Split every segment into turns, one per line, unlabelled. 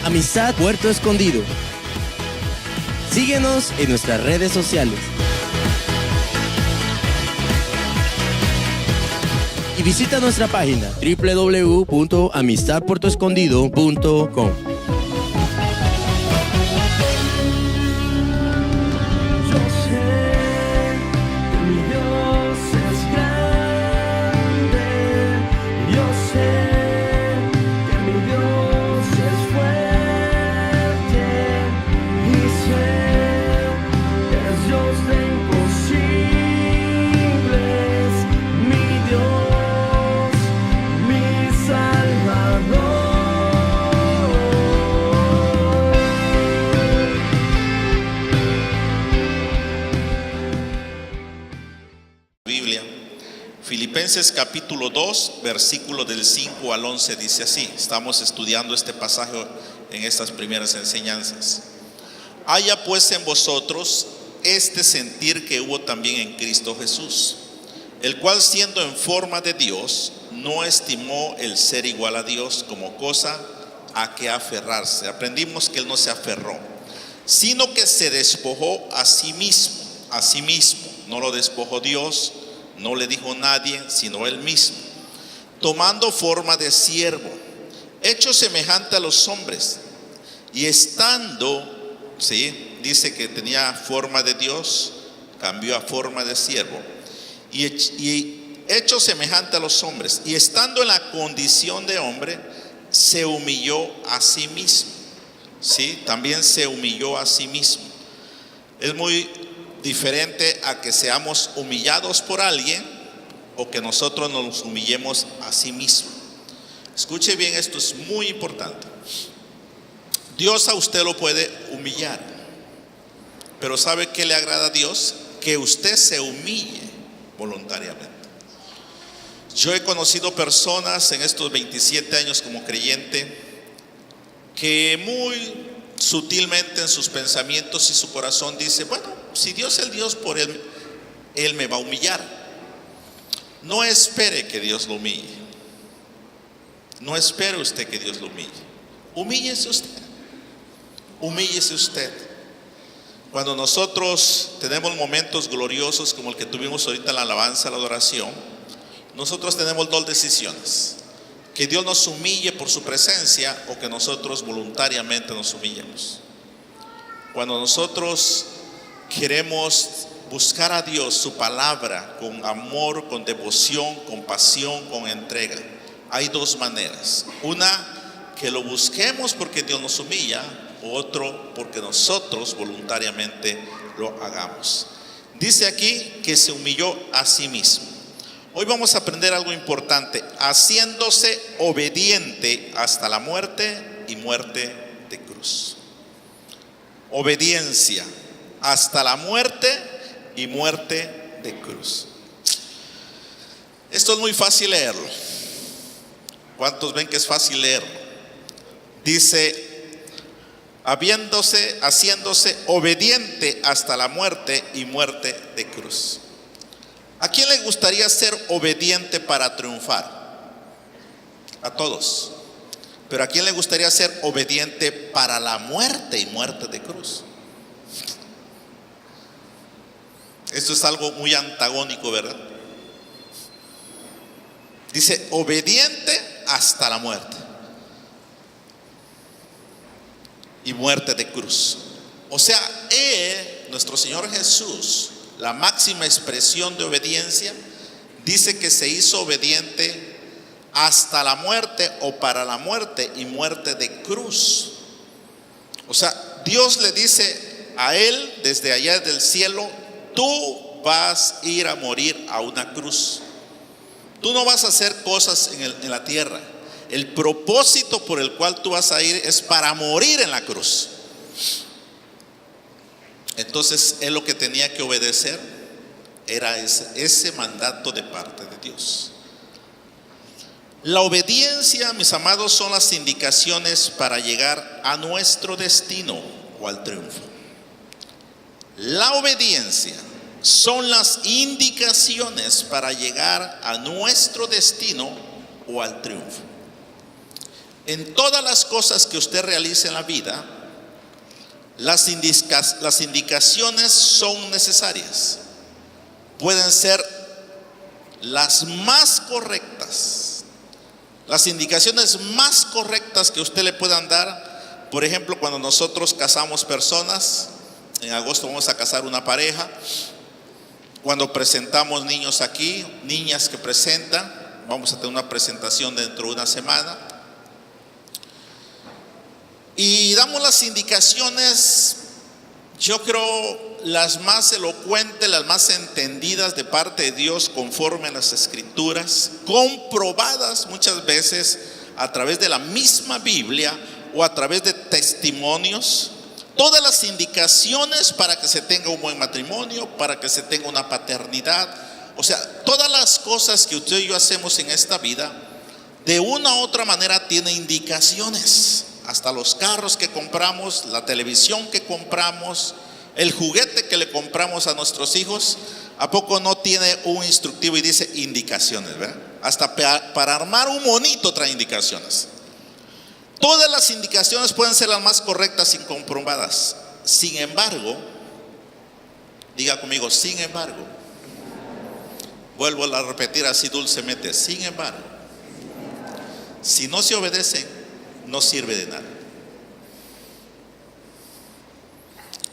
Amistad Puerto Escondido. Síguenos en nuestras redes sociales. Y visita nuestra página www.amistadpuertoescondido.com.
Filipenses capítulo 2, versículo del 5 al 11 dice así. Estamos estudiando este pasaje en estas primeras enseñanzas. Haya pues en vosotros este sentir que hubo también en Cristo Jesús, el cual siendo en forma de Dios, no estimó el ser igual a Dios como cosa a que aferrarse. Aprendimos que Él no se aferró, sino que se despojó a sí mismo. No lo despojó Dios, no le dijo nadie, sino Él mismo, tomando forma de siervo, hecho semejante a los hombres, y estando, dice que tenía forma de Dios, cambió a forma de siervo, y hecho semejante a los hombres, y estando en la condición de hombre, se humilló a sí mismo. También se humilló a sí mismo. Es muy diferente a que seamos humillados por alguien o que nosotros nos humillemos a sí mismo. Escuche bien, esto es muy importante. Dios a usted lo puede humillar, pero ¿sabe qué le agrada a Dios? Que usted se humille voluntariamente. Yo he conocido personas en estos 27 años como creyente que muy sutilmente en sus pensamientos y su corazón dice: bueno, si Dios es el Dios por él, Él me va a humillar. No espere que Dios lo humille. No espere usted que Dios lo humille. Humíllese usted. Humíllese usted. Cuando nosotros tenemos momentos gloriosos como el que tuvimos ahorita en la alabanza, la adoración, nosotros tenemos dos decisiones: que Dios nos humille por su presencia o que nosotros voluntariamente nos humillemos. Cuando nosotros queremos buscar a Dios, su palabra, con amor, con devoción, con pasión, con entrega, hay dos maneras: una, que lo busquemos porque Dios nos humilla; otro, porque nosotros voluntariamente lo hagamos. Dice aquí que se humilló a sí mismo. Hoy vamos a aprender algo importante: haciéndose obediente hasta la muerte y muerte de cruz. Obediencia hasta la muerte y muerte de cruz. Esto es muy fácil leerlo. ¿Cuántos ven que es fácil leerlo? Dice: haciéndose obediente hasta la muerte y muerte de cruz. ¿A quién le gustaría ser obediente para triunfar? A todos. Pero ¿a quién le gustaría ser obediente para la muerte y muerte de cruz? Esto es algo muy antagónico, ¿verdad? Dice: obediente hasta la muerte y muerte de cruz. O sea, nuestro Señor Jesús, la máxima expresión de obediencia, dice que se hizo obediente hasta la muerte o para la muerte y muerte de cruz. O sea, Dios le dice a él desde allá del cielo: tú vas a ir a morir a una cruz. Tú no vas a hacer cosas en la tierra. El propósito por el cual tú vas a ir es para morir en la cruz. Entonces él lo que tenía que obedecer era ese mandato de parte de Dios. La obediencia, mis amados, son las indicaciones para llegar a nuestro destino o al triunfo. La obediencia son las indicaciones para llegar a nuestro destino o al triunfo. En todas las cosas que usted realice en la vida, las indicaciones son necesarias. Pueden ser las más correctas, las indicaciones más correctas que usted le puedan dar. Por ejemplo, cuando nosotros casamos personas, en agosto vamos a casar una pareja. Cuando presentamos niños aquí, niñas que presentan, vamos a tener una presentación dentro de una semana. Y damos las indicaciones, yo creo, las más elocuentes, las más entendidas de parte de Dios conforme a las Escrituras, comprobadas muchas veces a través de la misma Biblia o a través de testimonios. Todas las indicaciones para que se tenga un buen matrimonio, para que se tenga una paternidad. O sea, todas las cosas que usted y yo hacemos en esta vida, de una u otra manera tiene indicaciones. Hasta los carros que compramos, la televisión que compramos, el juguete que le compramos a nuestros hijos, ¿a poco no tiene un instructivo y dice indicaciones, verdad? Hasta para armar un monito trae indicaciones. Todas las indicaciones pueden ser las más correctas y comprobadas. Sin embargo, diga conmigo, sin embargo, vuelvo a repetir así dulcemente, sin embargo, si no se obedecen, no sirve de nada.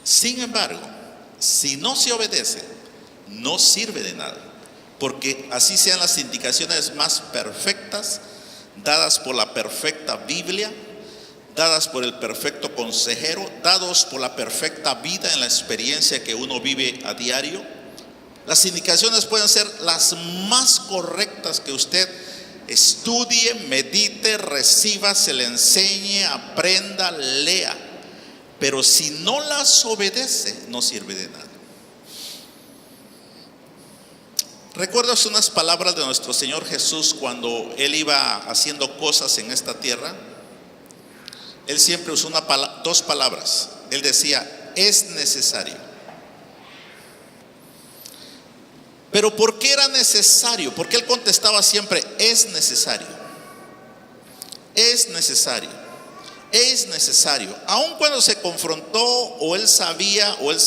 Sin embargo, si no se obedece, no sirve de nada, porque así sean las indicaciones más perfectas, dadas por la perfecta Biblia, dadas por el perfecto consejero, dados por la perfecta vida en la experiencia que uno vive a diario. Las indicaciones pueden ser las más correctas que usted estudie, medite, reciba, se le enseñe, aprenda, lea. Pero si no las obedece, no sirve de nada. ¿Recuerdas unas palabras de nuestro Señor Jesús cuando Él iba haciendo cosas en esta tierra? Él siempre usó dos palabras. Él decía, es necesario. Pero ¿por qué era necesario? Porque Él contestaba siempre, es necesario. Es necesario. Es necesario. Aun cuando se confrontó o Él sabía o Él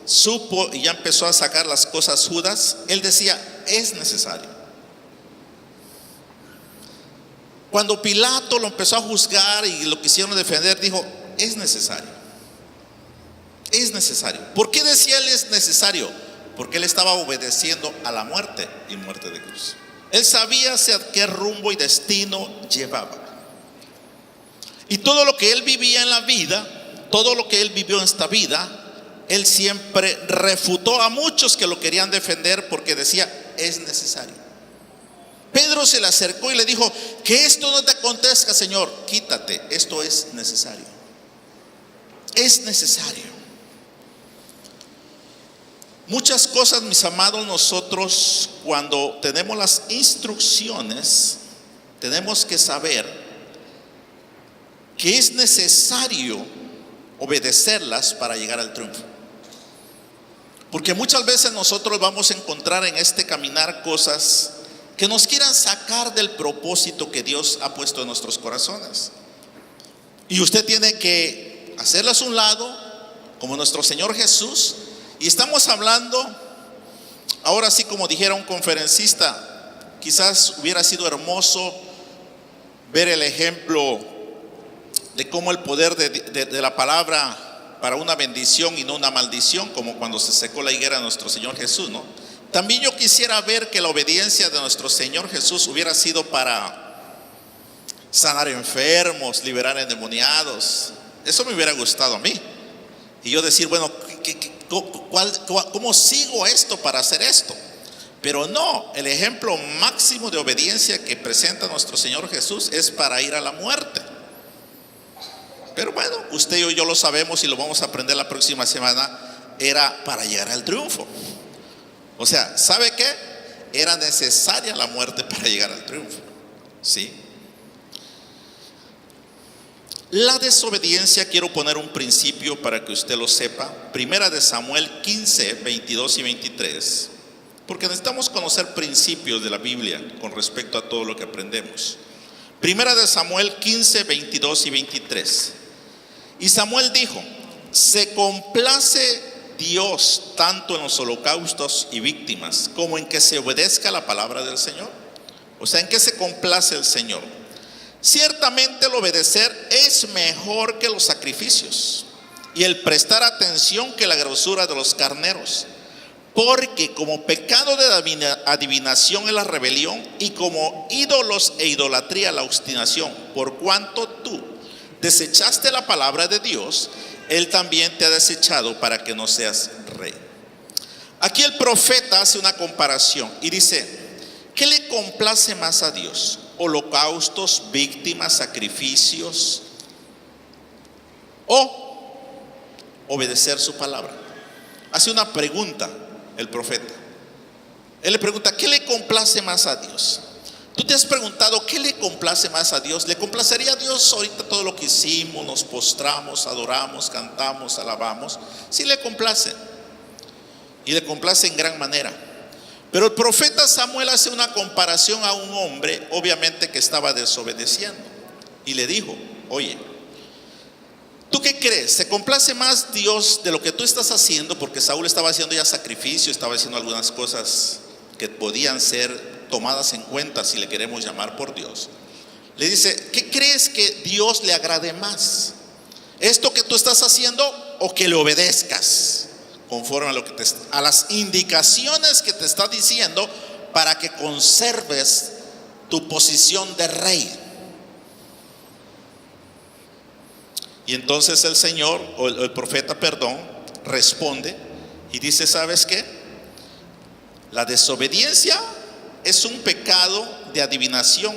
supo y ya empezó a sacar las cosas Judas, Él decía, es necesario. Cuando Pilato lo empezó a juzgar y lo quisieron defender, dijo, es necesario. Es necesario. ¿Por qué decía Él es necesario? Porque Él estaba obedeciendo a la muerte y muerte de cruz. Él sabía hacia qué rumbo y destino llevaba. Y todo lo que Él vivía en la vida, todo lo que Él vivió en esta vida, Él siempre refutó a muchos que lo querían defender porque decía, es necesario. Pedro se le acercó y le dijo, que esto no te acontezca, Señor, quítate, esto es necesario. Es necesario. Muchas cosas, mis amados, nosotros cuando tenemos las instrucciones, tenemos que saber que es necesario obedecerlas para llegar al triunfo. Porque muchas veces nosotros vamos a encontrar en este caminar cosas que nos quieran sacar del propósito que Dios ha puesto en nuestros corazones. Y usted tiene que hacerlas a un lado, como nuestro Señor Jesús. Y estamos hablando, ahora sí, como dijera un conferencista, quizás hubiera sido hermoso ver el ejemplo de cómo el poder de la palabra para una bendición y no una maldición, como cuando se secó la higuera de nuestro Señor Jesús, ¿no? También yo quisiera ver que la obediencia de nuestro Señor Jesús hubiera sido para sanar enfermos, liberar endemoniados. Eso me hubiera gustado a mí. Y yo decir, bueno, ¿cómo sigo esto para hacer esto? Pero no, el ejemplo máximo de obediencia que presenta nuestro Señor Jesús es para ir a la muerte. Pero bueno, usted y yo lo sabemos y lo vamos a aprender la próxima semana. Era para llegar al triunfo. O sea, ¿sabe qué? Era necesaria la muerte para llegar al triunfo. ¿Sí? La desobediencia, quiero poner un principio para que usted lo sepa. Primera de Samuel 15, 22 y 23. Porque necesitamos conocer principios de la Biblia con respecto a todo lo que aprendemos. Primera de Samuel 15, 22 y 23. Y Samuel dijo: ¿se complace Dios tanto en los holocaustos y víctimas como en que se obedezca la palabra del Señor? O sea, ¿en qué se complace el Señor? Ciertamente el obedecer es mejor que los sacrificios, y el prestar atención que la grosura de los carneros. Porque como pecado de adivinación es la rebelión, y como ídolos e idolatría la obstinación. Por cuanto tú desechaste la palabra de Dios, Él también te ha desechado para que no seas rey. Aquí el profeta hace una comparación y dice: ¿qué le complace más a Dios? ¿Holocaustos, víctimas, sacrificios, o obedecer su palabra? Hace una pregunta el profeta. Él le pregunta: ¿qué le complace más a Dios? ¿Tú te has preguntado qué le complace más a Dios? ¿Le complacería a Dios ahorita todo lo que hicimos? Nos postramos, adoramos, cantamos, alabamos. Sí le complace, y le complace en gran manera. Pero el profeta Samuel hace una comparación a un hombre, obviamente, que estaba desobedeciendo, y le dijo: oye, ¿tú qué crees? ¿Se complace más Dios de lo que tú estás haciendo? Porque Saúl estaba haciendo ya sacrificio, estaba haciendo algunas cosas que podían ser tomadas en cuenta, si le queremos llamar por Dios. Le dice: ¿qué crees que Dios le agrade más? ¿Esto que tú estás haciendo, o que le obedezcas conforme a lo que a las indicaciones que te está diciendo para que conserves tu posición de rey? Y entonces el Señor, o el profeta, perdón, responde y dice: ¿sabes qué? La desobediencia es un pecado de adivinación,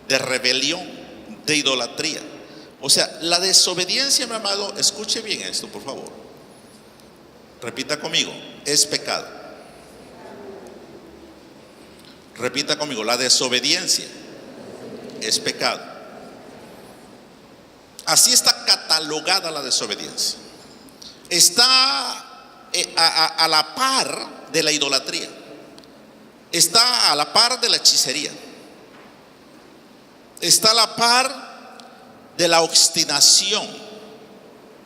de rebelión, de idolatría. O sea, la desobediencia, mi amado, escuche bien esto, por favor. Repita conmigo: es pecado. Repita conmigo: la desobediencia es pecado. Así está catalogada la desobediencia. Está a la par de la idolatría. Está a la par de la hechicería. Está a la par de la obstinación.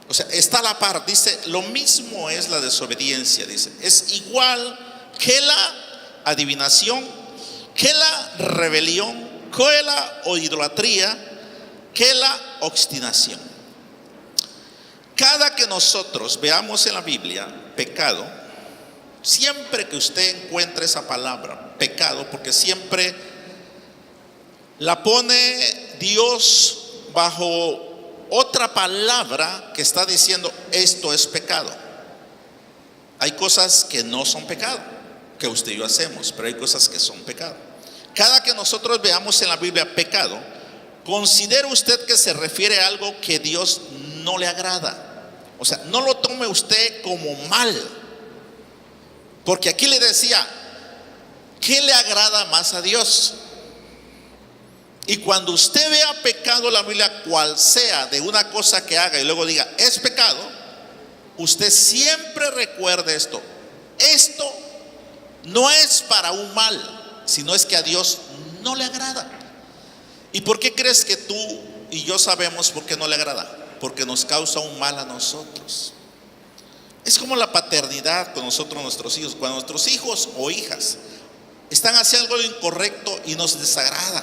O sea, está a la par. Dice: lo mismo es la desobediencia. Dice: es igual que la adivinación, que la rebelión, que la idolatría, que la obstinación. Cada que nosotros veamos en la Biblia pecado, siempre que usted encuentre esa palabra pecado, porque siempre la pone Dios bajo otra palabra que está diciendo: esto es pecado. Hay cosas que no son pecado, que usted y yo hacemos, pero hay cosas que son pecado. Cada que nosotros veamos en la Biblia pecado, considere usted que se refiere a algo que Dios no le agrada. O sea, no lo tome usted como mal, porque aquí le decía: ¿qué le agrada más a Dios? Y cuando usted vea pecado en la Biblia, cual sea, de una cosa que haga y luego diga es pecado, usted siempre recuerde esto: esto no es para un mal, sino es que a Dios no le agrada. ¿Y por qué crees que tú y yo sabemos por qué no le agrada? Porque nos causa un mal a nosotros. Es como la paternidad con nosotros, nuestros hijos. Cuando nuestros hijos o hijas están haciendo algo incorrecto y nos desagrada.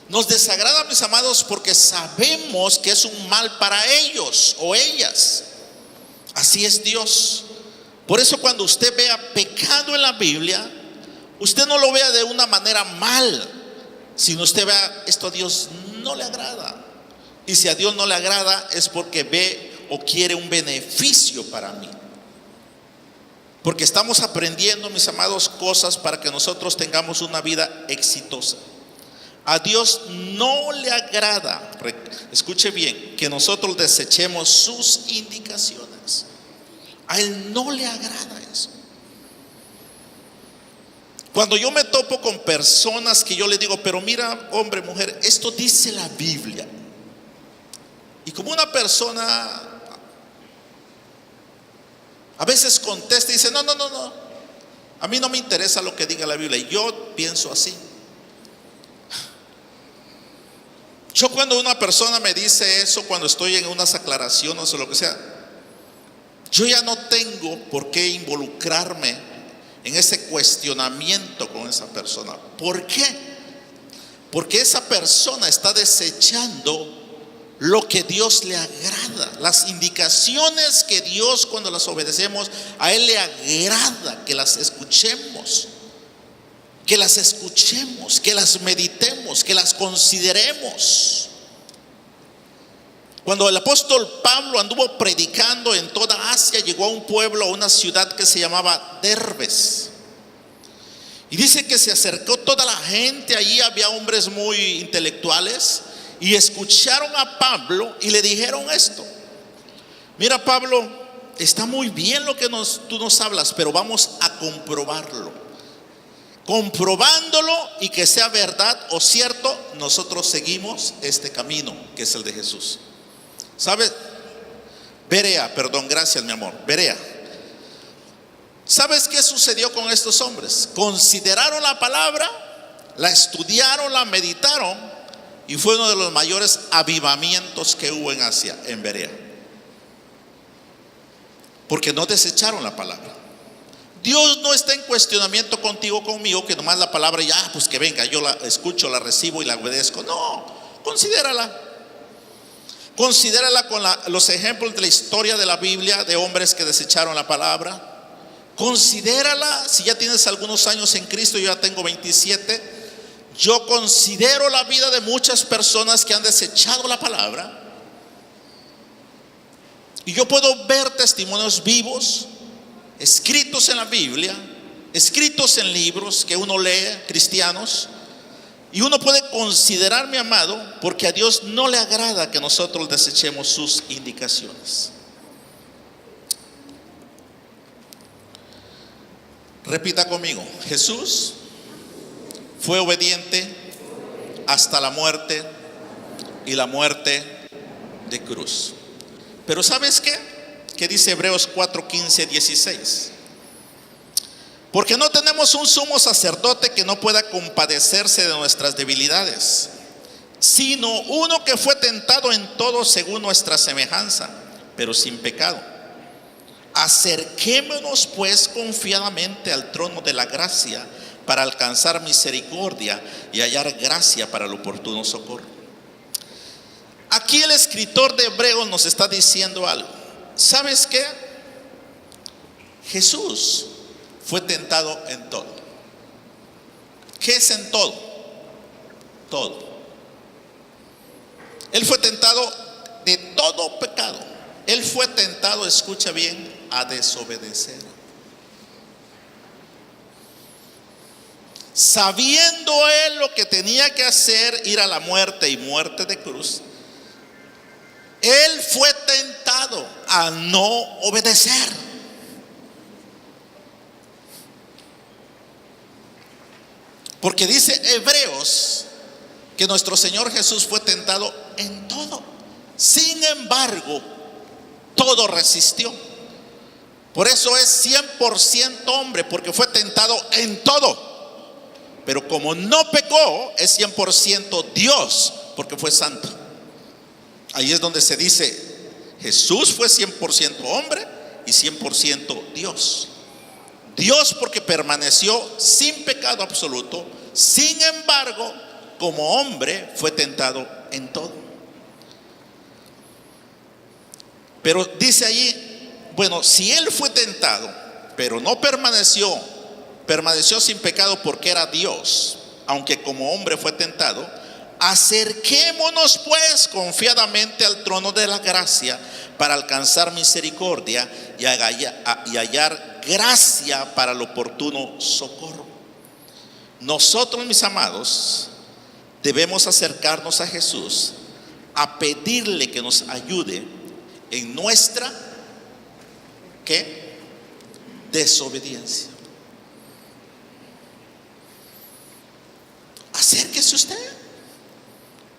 Nos desagrada, mis amados, porque sabemos que es un mal para ellos o ellas. Así es Dios. Por eso cuando usted vea pecado en la Biblia, usted no lo vea de una manera mal, sino usted vea: esto a Dios no le agrada. Y si a Dios no le agrada, es porque ve o quiere un beneficio para mí. Porque estamos aprendiendo, mis amados, cosas para que nosotros tengamos una vida exitosa. A Dios no le agrada, escuche bien, que nosotros desechemos sus indicaciones. A Él no le agrada eso. Cuando yo me topo con personas que yo le digo: pero mira, hombre, mujer, esto dice la Biblia. Y como una persona a veces contesta y dice: no, a mí no me interesa lo que diga la Biblia, y yo pienso así. Yo cuando una persona me dice eso, cuando estoy en unas aclaraciones o lo que sea, yo ya no tengo por qué involucrarme en ese cuestionamiento con esa persona. ¿Por qué? Porque esa persona está desechando lo que Dios le agrada. Las indicaciones que Dios, cuando las obedecemos, a Él le agrada que las escuchemos. Que las escuchemos, que las meditemos, que las consideremos. Cuando el apóstol Pablo anduvo predicando en toda Asia, llegó a un pueblo, a una ciudad que se llamaba Derbes. Y dice que se acercó toda la gente, allí había hombres muy intelectuales, y escucharon a Pablo y le dijeron esto: mira, Pablo, está muy bien lo que tú nos hablas, pero vamos a comprobarlo. Comprobándolo y que sea verdad o cierto, nosotros seguimos este camino que es el de Jesús. ¿Sabes? Berea, perdón, gracias mi amor, Berea. ¿Sabes qué sucedió con estos hombres? Consideraron la palabra, la estudiaron, la meditaron, y fue uno de los mayores avivamientos que hubo en Asia, en Berea. Porque no desecharon la palabra. Dios no está en cuestionamiento contigo, conmigo, que nomás la palabra ya, pues que venga, yo la escucho, la recibo y la obedezco. No, considérala. Considérala con los ejemplos de la historia de la Biblia de hombres que desecharon la palabra. Considérala, si ya tienes algunos años en Cristo, yo ya tengo 27. Yo considero la vida de muchas personas que han desechado la palabra. Y yo puedo ver testimonios vivos, escritos en la Biblia, escritos en libros que uno lee, cristianos. Y uno puede considerar, mi amado, porque a Dios no le agrada que nosotros desechemos sus indicaciones. Repita conmigo: Jesús fue obediente hasta la muerte, y la muerte de cruz. Pero ¿sabes qué? ¿Qué dice Hebreos 4, 15, 16? Porque no tenemos un sumo sacerdote que no pueda compadecerse de nuestras debilidades, sino uno que fue tentado en todo según nuestra semejanza, pero sin pecado. Acerquémonos pues confiadamente al trono de la gracia para alcanzar misericordia y hallar gracia para el oportuno socorro. Aquí el escritor de Hebreos nos está diciendo algo. ¿Sabes qué? Jesús fue tentado en todo. ¿Qué es en todo? Todo. Él fue tentado de todo pecado. Él fue tentado, escucha bien, a desobedecer. Sabiendo él lo que tenía que hacer, ir a la muerte y muerte de cruz, él fue tentado a no obedecer. Porque dice Hebreos que nuestro Señor Jesús fue tentado en todo. Sin embargo, todo resistió. Por eso es 100% hombre, porque fue tentado en todo. Pero como no pecó, es 100% Dios, porque fue santo. Ahí es donde se dice: Jesús fue 100% hombre y 100% Dios. Dios porque permaneció sin pecado absoluto. Sin embargo, como hombre fue tentado en todo. Pero dice allí, bueno, si él fue tentado, pero no permaneció sin pecado porque era Dios, aunque como hombre fue tentado, acerquémonos pues confiadamente al trono de la gracia para alcanzar misericordia y hallar gracia para el oportuno socorro. Nosotros, mis amados, debemos acercarnos a Jesús a pedirle que nos ayude en nuestra ¿qué? Desobediencia. Acérquese usted.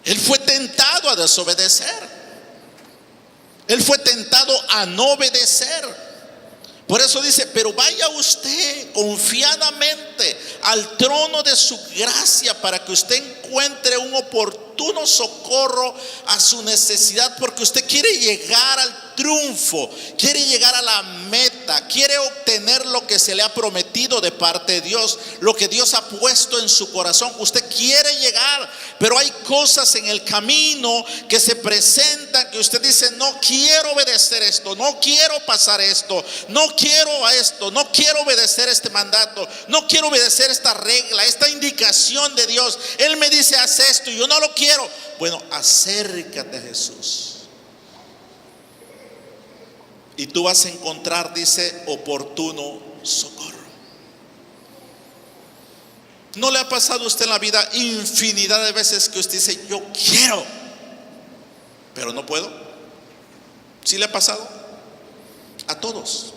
Él fue tentado a desobedecer. Él fue tentado a no obedecer. Por eso dice: pero vaya usted confiadamente al trono de su gracia para que usted encuentre un oportuno oportuno socorro a su necesidad, porque usted quiere llegar al triunfo, quiere llegar a la meta, quiere obtener lo que se le ha prometido de parte de Dios, lo que Dios ha puesto en su corazón. Usted quiere llegar, pero hay cosas en el camino que se presentan que usted dice: no quiero obedecer esto, no quiero pasar esto, no quiero a esto, no quiero obedecer este mandato, no quiero obedecer esta regla, esta indicación de Dios. Él me dice: haz esto y yo no lo quiero. Bueno, acércate a Jesús y tú vas a encontrar, dice, oportuno socorro. ¿No le ha pasado a usted en la vida infinidad de veces que usted dice: yo quiero, pero no puedo? ¿Sí le ha pasado? A todos.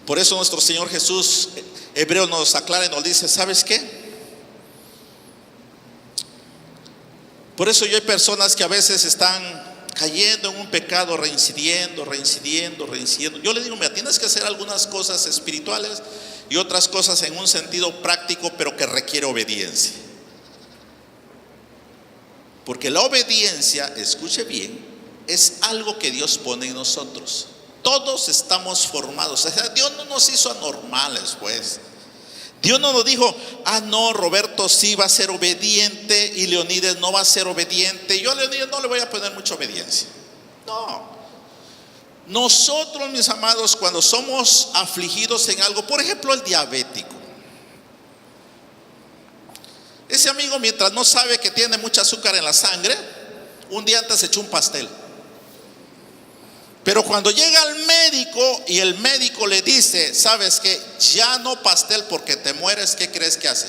Por eso nuestro Señor Jesús, Hebreo, nos aclara y nos dice: ¿sabes qué? Por eso hay personas que a veces están cayendo en un pecado, reincidiendo. Yo le digo: mira, tienes que hacer algunas cosas espirituales y otras cosas en un sentido práctico, pero que requiere obediencia. Porque la obediencia, escuche bien, es algo que Dios pone en nosotros. Todos estamos formados. O sea, Dios no nos hizo anormales, pues. Dios no nos dijo: ah, no, Roberto sí va a ser obediente y Leonides no va a ser obediente. Yo a Leonides no le voy a poner mucha obediencia. No. Nosotros, mis amados, cuando somos afligidos en algo, por ejemplo, el diabético. Ese amigo, mientras no sabe que tiene mucho azúcar en la sangre, un día antes se echó un pastel. Pero cuando llega al médico y el médico le dice: ¿sabes qué? Ya no pastel porque te mueres. ¿Qué crees que hace?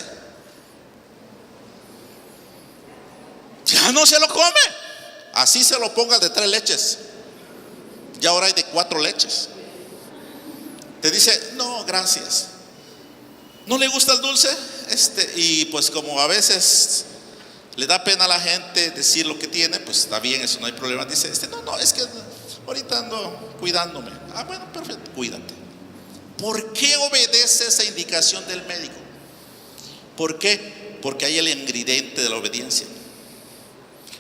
Ya no se lo come. Así se lo ponga de 3 leches. Ya ahora hay de 4 leches. Te dice: no, gracias. ¿No le gusta el dulce? Y pues como a veces le da pena a la gente decir lo que tiene, pues está bien, eso no hay problema. Dice: no, es que ahorita ando cuidándome. Ah, bueno, perfecto, cuídate. ¿Por qué obedece esa indicación del médico? ¿Por qué? Porque hay el ingrediente de la obediencia.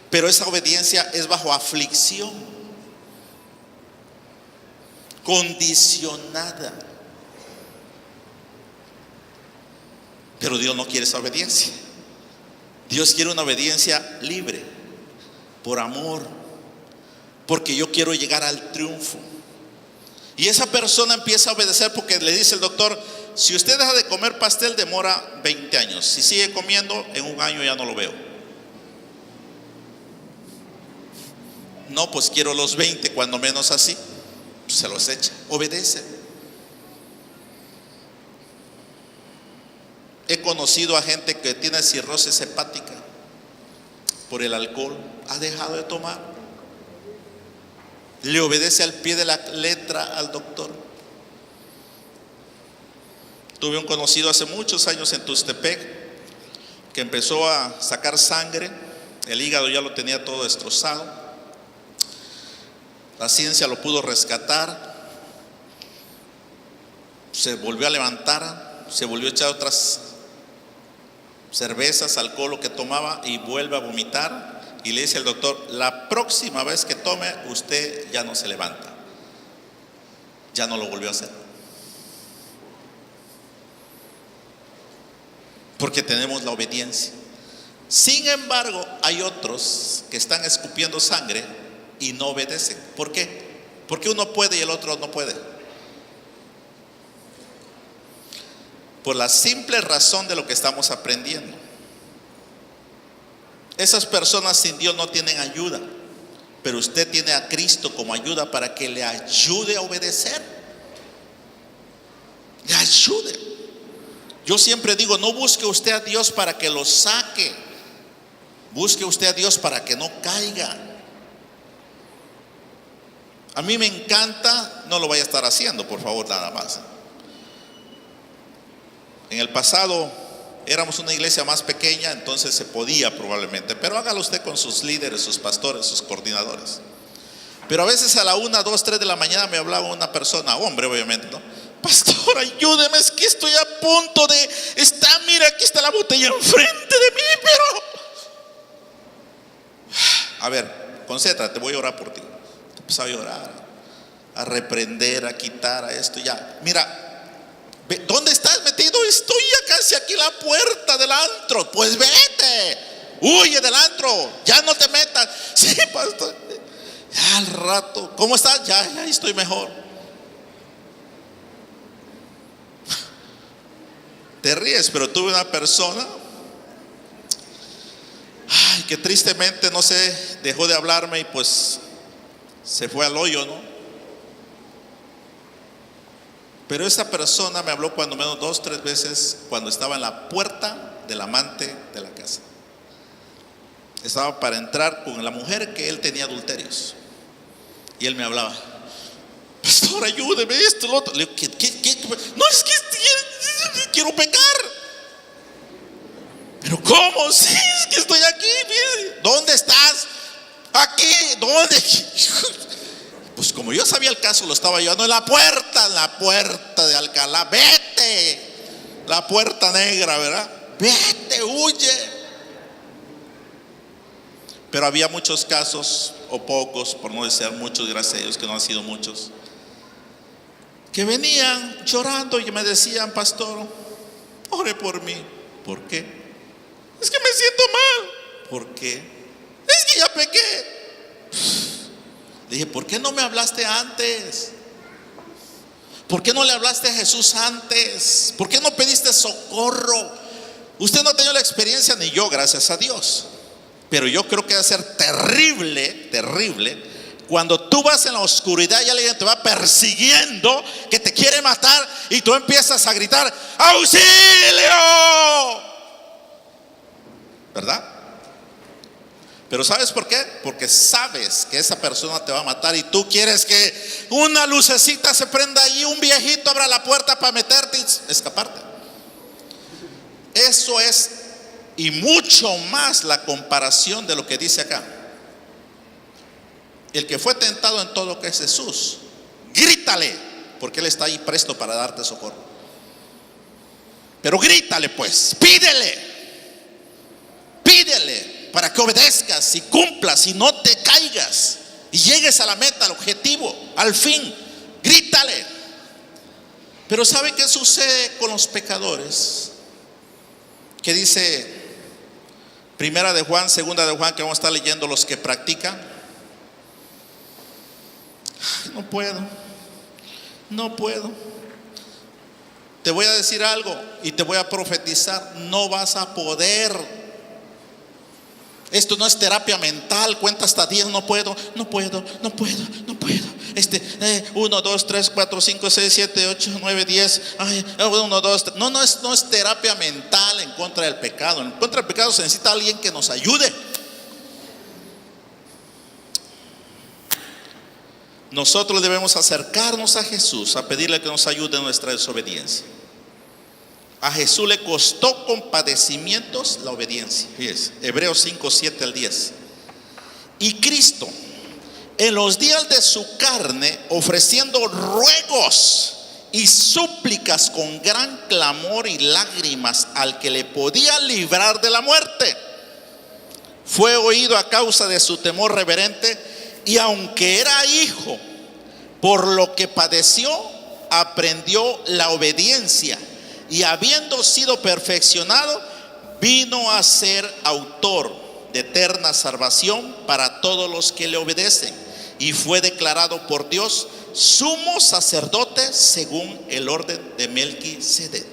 Pero esa obediencia es bajo aflicción, condicionada. Pero Dios no quiere esa obediencia. Dios quiere una obediencia libre, por amor, porque yo quiero llegar al triunfo. Y esa persona empieza a obedecer porque le dice el doctor: si usted deja de comer pastel, demora 20 años. Si sigue comiendo, en 1 año ya no lo veo. No, pues quiero los 20, cuando menos así. Pues se los echa, obedece. He conocido a gente que tiene cirrosis hepática por el alcohol. Ha dejado de tomar. Le obedece al pie de la letra al doctor. Tuve un conocido hace muchos años en Tustepec que empezó a sacar sangre. El hígado ya lo tenía todo destrozado. La ciencia lo pudo rescatar. Se volvió a levantar, se volvió a echar otras cervezas, alcohol, lo que tomaba, y vuelve a vomitar. Y le dice el doctor: la próxima vez que tome, usted ya no se levanta. Ya no lo volvió a hacer. Porque tenemos la obediencia. Sin embargo, hay otros que están escupiendo sangre y no obedecen. ¿Por qué? Porque uno puede y el otro no puede. Por la simple razón de lo que estamos aprendiendo. Esas personas sin Dios no tienen ayuda, pero usted tiene a Cristo como ayuda para que le ayude a obedecer. Le ayude. Yo siempre digo: no busque usted a Dios para que lo saque, busque usted a Dios para que no caiga. A mí me encanta, no lo vaya a estar haciendo, por favor, nada más. En el pasado éramos una iglesia más pequeña, entonces se podía probablemente, pero hágalo usted con sus líderes, sus pastores, sus coordinadores. Pero a veces a la 1, 2, 3 de la mañana me hablaba una persona, hombre obviamente, ¿no? Pastor, ayúdeme, es que estoy a punto de, mira, aquí está la botella enfrente de mí, pero A ver, concéntrate, voy a orar por ti. Empezó a llorar, a reprender, a quitar, a esto, ya. Mira, ¿dónde estás metido? Estoy ya casi aquí en la puerta del antro. Pues vete, huye del antro, ya no te metas. Sí, pastor. Ya al rato, ¿cómo estás? Ya estoy mejor. Te ríes, pero tuve una persona, que tristemente, no sé, dejó de hablarme y pues se fue al hoyo, ¿no? Pero esa persona me habló cuando menos 2, 3 veces cuando estaba en la puerta del amante de la casa. Estaba para entrar con la mujer que él tenía adulterios. Y él me hablaba: pastor, ayúdeme, esto, lo otro. Le digo, ¿qué? No, es que quiero pecar. Pero ¿cómo? Sí, es que estoy aquí. ¿Dónde estás? Aquí. ¿Dónde? Pues como yo sabía el caso, lo estaba llevando en la puerta de Alcalá. Vete, la puerta negra, ¿verdad? Vete, huye. Pero había muchos casos, o pocos, por no decir muchos, gracias a Dios que no han sido muchos, que venían llorando y me decían: pastor, ore por mí. ¿Por qué? Es que me siento mal. ¿Por qué? Es que ya pequé. Le dije: ¿por qué no me hablaste antes? ¿Por qué no le hablaste a Jesús antes? ¿Por qué no pediste socorro? Usted no ha tenido la experiencia, ni yo, gracias a Dios. Pero yo creo que debe ser terrible cuando tú vas en la oscuridad y alguien te va persiguiendo, que te quiere matar, y tú empiezas a gritar: ¡auxilio! ¿Verdad? Pero ¿sabes por qué? Porque sabes que esa persona te va a matar y tú quieres que una lucecita se prenda ahí, un viejito abra la puerta para meterte y escaparte. Eso es, y mucho más, la comparación de lo que dice acá. El que fue tentado en todo lo que es Jesús, grítale, porque Él está ahí presto para darte socorro. Pero grítale, pues, pídele para que obedezcas y cumplas y no te caigas y llegues a la meta, al objetivo, al fin. Grítale. Pero ¿sabe qué sucede con los pecadores? Que dice Primera de Juan, Segunda de Juan, que vamos a estar leyendo, los que practican. No puedo. Te voy a decir algo y te voy a profetizar: no vas a poder. Esto no es terapia mental, cuenta hasta 10, no puedo. 1, 2, 3, 4, 5, 6, 7, 8, 9, 10. 1, 2, 3. No es terapia mental en contra del pecado. En contra del pecado se necesita alguien que nos ayude. Nosotros debemos acercarnos a Jesús a pedirle que nos ayude en nuestra desobediencia. A Jesús le costó con padecimientos la obediencia. Fíjese, Hebreos 5, 7 al 10. Y Cristo, en los días de su carne, ofreciendo ruegos y súplicas con gran clamor y lágrimas al que le podía librar de la muerte, fue oído a causa de su temor reverente, y aunque era hijo, por lo que padeció, aprendió la obediencia, y habiendo sido perfeccionado, vino a ser autor de eterna salvación para todos los que le obedecen, y fue declarado por Dios sumo sacerdote según el orden de Melquisedec.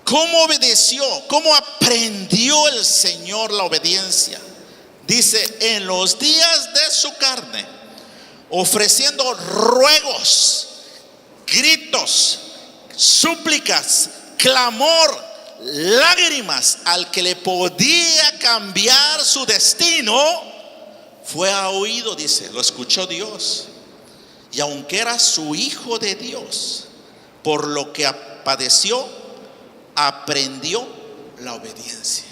¿Cómo obedeció? ¿Cómo aprendió el Señor la obediencia? Dice: en los días de su carne, ofreciendo ruegos, gritos, súplicas, clamor, lágrimas al que le podía cambiar su destino, fue oído, dice, lo escuchó Dios. Y aunque era su hijo de Dios, por lo que padeció, aprendió la obediencia.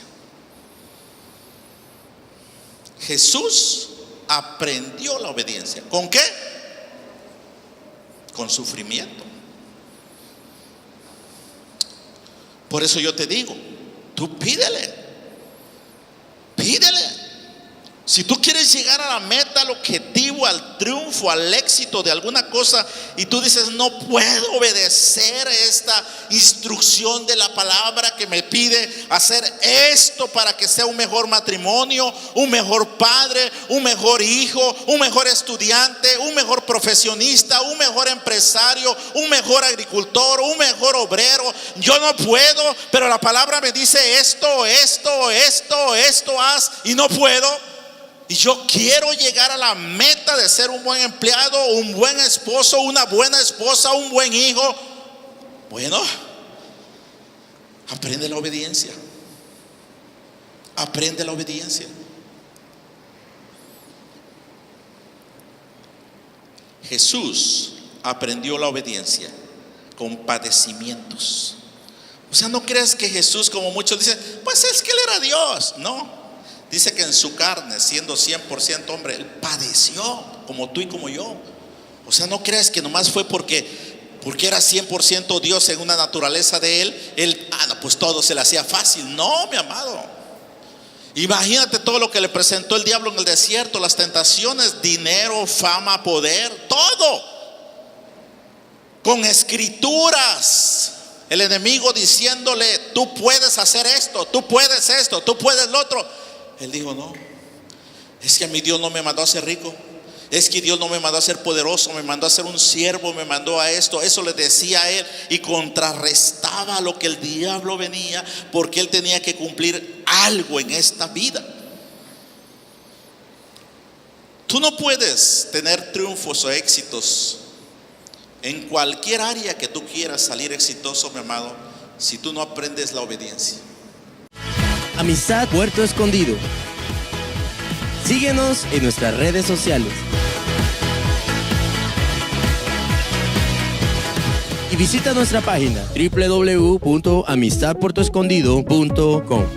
Jesús aprendió la obediencia. ¿Con qué? Con sufrimiento. Por eso yo te digo, tú pídele. Si tú quieres llegar a la meta, al objetivo, al triunfo, al éxito de alguna cosa, y tú dices, no puedo obedecer esta instrucción de la palabra que me pide hacer esto para que sea un mejor matrimonio, un mejor padre, un mejor hijo, un mejor estudiante, un mejor profesionista, un mejor empresario, un mejor agricultor, un mejor obrero. Yo no puedo, pero la palabra me dice esto haz, y no puedo. Y yo quiero llegar a la meta de ser un buen empleado, un buen esposo, una buena esposa, un buen hijo. Bueno, aprende la obediencia. Aprende la obediencia. Jesús aprendió la obediencia con padecimientos. O sea, no creas que Jesús, como muchos dicen, pues es que él era Dios. No. Dice que en su carne, siendo 100% hombre, él padeció como tú y como yo. O sea, no creas que nomás fue porque era 100% Dios según la naturaleza de él, no, pues todo se le hacía fácil. No, mi amado. Imagínate todo lo que le presentó el diablo en el desierto, las tentaciones, dinero, fama, poder, todo. Con escrituras. El enemigo diciéndole, tú puedes hacer esto, tú puedes lo otro. Él dijo, no, es que a mí Dios no me mandó a ser rico, es que Dios no me mandó a ser poderoso, me mandó a ser un siervo, me mandó a esto. Eso le decía a él y contrarrestaba lo que el diablo venía, porque él tenía que cumplir algo en esta vida. Tú no puedes tener triunfos o éxitos en cualquier área que tú quieras salir exitoso, mi amado, si tú no aprendes la obediencia.
Amistad Puerto Escondido. Síguenos en nuestras redes sociales. Y visita nuestra página www.amistadpuertoescondido.com.